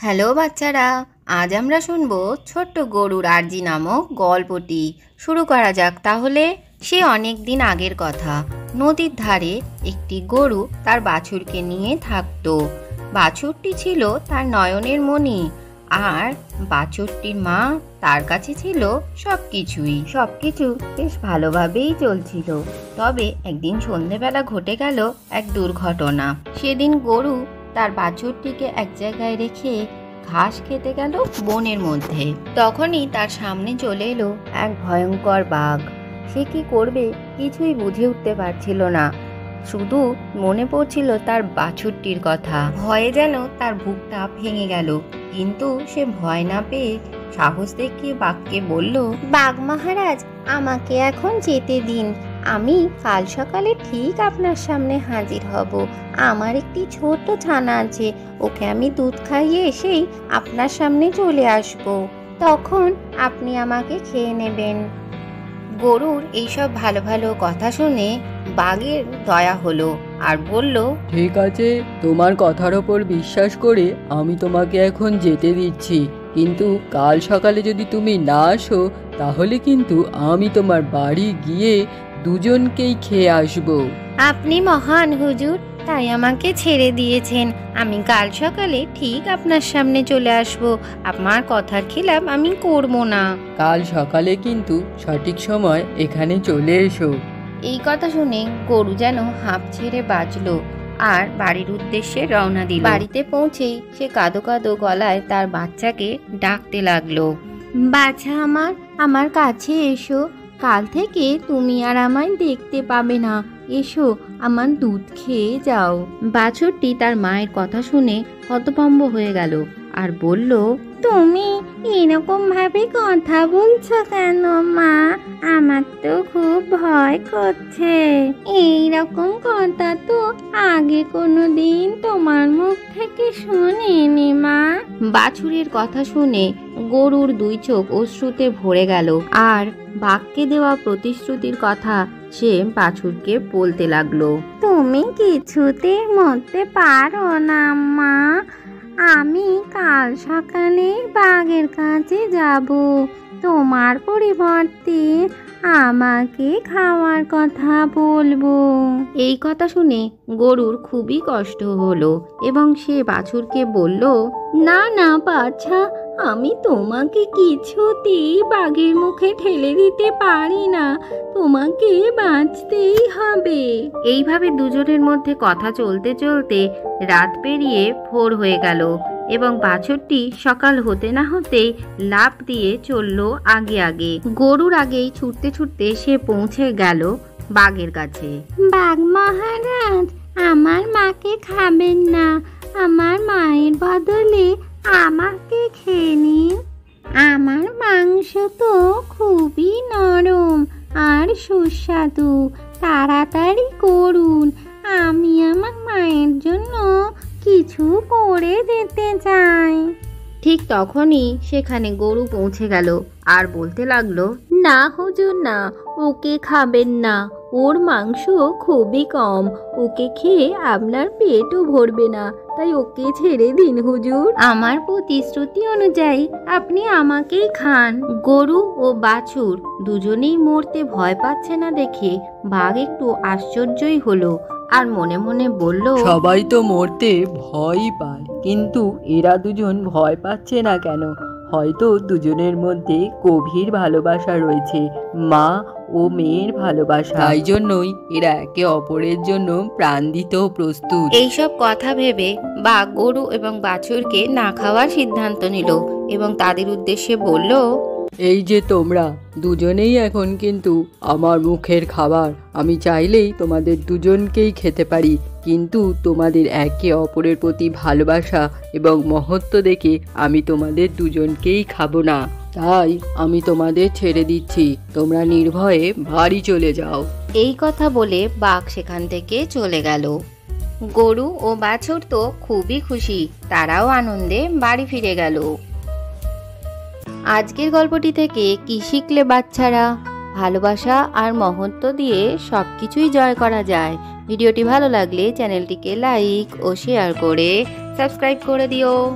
Hello বাচ্চারা, আজ আমরা শুনবো ছোট্ট গরুর আরজি নামক গল্পটি। শুরু করা যাক তাহলে। সে অনেক দিন আগের কথা। নদীর ধারে একটি গরু তার বাছুরকে নিয়ে থাকতো। বাছুরটি ছিল তার নয়নের মণি, আর বাছুরটির মা তার কাছে ছিল সবকিছু বেশ ভালোভাবেই চলছিল। তবে একদিন সন্ধেবেলা ঘটে গেল এক দুর্ঘটনা। সেদিন গরু তার বাছুরটিকে এক জায়গায় রেখে ঘাস খেতে গেল বনের মধ্যে। তখনই তার সামনে চলে এলো এক ভয়ঙ্কর বাঘ। সে কি করবে কিছুই বুঝে উঠতে পারছিল না। শুধু মনে পড়ছিল তার বাছুরটির কথা। ভয়ে যেন তার বুকটা ভেঙে গেল, কিন্তু সে ভয় না পেয়ে সাহস দেখিয়ে বাঘকে বলল, বাঘ মহারাজ, আমাকে এখন যেতে দিন। আমি কাল সকালে ঠিক আপনার সামনে হাজির হব। আমার একটি ছোট ছানা আছে, ওকে আমি দুধ খাইয়ে এসেই আপনার সামনে চলে আসব। তখন আপনি আমাকে খেয়ে নেবেন। গরুর এইসব ভালো ভালো কথা শুনে বাঘের দয়া হলো আর বলল, ঠিক আছে, তোমার কথার ওপর বিশ্বাস করে আমি তোমাকে এখন যেতে দিচ্ছি, কিন্তু কাল সকালে যদি তুমি না আসো তাহলে কিন্তু আমি তোমার বাড়ি গিয়ে দুজনকেই খেয়ে আসবো। আপনি মহান হুজুর, তাই আমাকে ছেড়ে দিয়েছেন। আমি কাল সকালে ঠিক আপনার সামনে চলে আসব। আমার কথার খিলাফ আমি করব না। কাল সকালে কিন্তু সঠিক সময় এখানে চলে এসো। এই কথা শুনে গরু যেন হাঁপ ছেড়ে বাঁচলো আর বাড়ির উদ্দেশ্যে রওনা দিল। বাড়িতে পৌঁছেই সে কাঁদো কাঁদো গলায় তার বাচ্চাকে ডাকতে লাগলো, বাছা আমার কাছে এসো। কাল থেকে তুমি আর আমায় দেখতে পাবে না। এসো, আমার দুধ খেয়ে যাও। বাছুরটি তার মায়ের কথা শুনে হতভম্ব হয়ে গেল আর বলল, তুমি এরকম ভাবে কথা বলছো কেন মা? আমার তো খুব ভয় করছে। এইরকম কথা তো আগে কোনোদিন তোমার মুখ থেকে শুনিনি মা। বাছুরের কথা শুনে গরুর দুই চোখ অশ্রুতে ভরে গেল আর বাঘকে দেওয়া প্রতিশ্রুতির কথা সে বাছুরকে বলতে লাগলো, তুমি কিছুতে মরতে পারো না মা। আমি কাল সকালে বাঘের কাছে যাব। তোমার পরিবর্তে আমাকে খাওয়ার কথা বলবো। এই কথা শুনে গরুর খুবই কষ্ট হলো এবং সে বাছুরকে বলল, না না বাছা, আমি তোমাকে কিছুতেই বাঘের মুখে ঠেলে দিতে পারি না। তোমাকে বাঁচতেই হবে। এইভাবে দুজনের মধ্যে কথা চলতে চলতে রাত পেরিয়ে ভোর হয়ে গেল এবং বাছুরটি সকাল হতে না হতেই লাফ দিয়ে চলল আগে আগে। গরুর আগেই ছুটতে ছুটতে সে পৌঁছে গেল বাঘের কাছে। বাঘ মহারাজ, আমার মাকে খাবেন না। আমার মায়ের বদলে আমাকে খেয়ে নিন। আমার মাংস তো খুবই নরম আর সুস্বাদু। তাড়াতাড়ি করুন, আমি আমার মায়ের জন্য কিছু করে দিতে চাই। ঠিক তখনই সেখানে গরু পৌঁছে গেল আর বলতে লাগলো, না হুজুর না, ওকে খাবেন না। ওর মাংস খুবই কম। ওকে খেয়ে আপনার পেটও ভরবে না, তাই ওকে ছেড়ে দিন হুজুর। আমার প্রতিশ্রুতি অনুযায়ী আপনি আমাকেই খান। গরু ও বাছুর দুজনেই মরতে ভয় পাচ্ছে না দেখে বাঘ একটু আশ্চর্যই হলো আর মনে মনে বলল, সবাই তো মরতে ভয়ই পায়, কিন্তু এরা দুজন ভয় পাচ্ছে না কেন? হয়তো দুজনের মধ্যে গভীর ভালোবাসা রয়েছে, মা ও মেয়ের ভালোবাসা। তাই জন্যই এরা একে অপরের জন্য প্রাণ দিতেও প্রস্তুত। এইসব কথা ভেবে বাঘ গরু এবং বাছুরকে না খাওয়ার সিদ্ধান্ত নিল এবং তাদের উদ্দেশ্যে বলল, এই যে তোমরা দুজনেই এখন কিন্তু আমার মুখের খাবার। আমি চাইলেই তোমাদের দুজনকেই খেতে পারি, কিন্তু তোমাদের একে অপরের প্রতি ভালোবাসা এবং মহত্ব দেখে আমি তোমাদের দুজনকেই খাবো না। তাই আমি তোমাদের ছেড়ে দিচ্ছি, তোমরা নির্ভয়ে বাড়ি চলে যাও। এই কথা বলে বাঘ সেখান থেকে চলে গেল। গরু ও বাছুর তো খুবই খুশি, তারাও আনন্দে বাড়ি ফিরে গেল। আজকের গল্পটি থেকে কি শিখলে বাচ্চারা? ভালোবাসা আর মহত্ব দিয়ে সবকিছুই জয় করা যায়। ভিডিওটি ভালো লাগলে চ্যানেলটিকে লাইক ও শেয়ার করে সাবস্ক্রাইব করে দিও।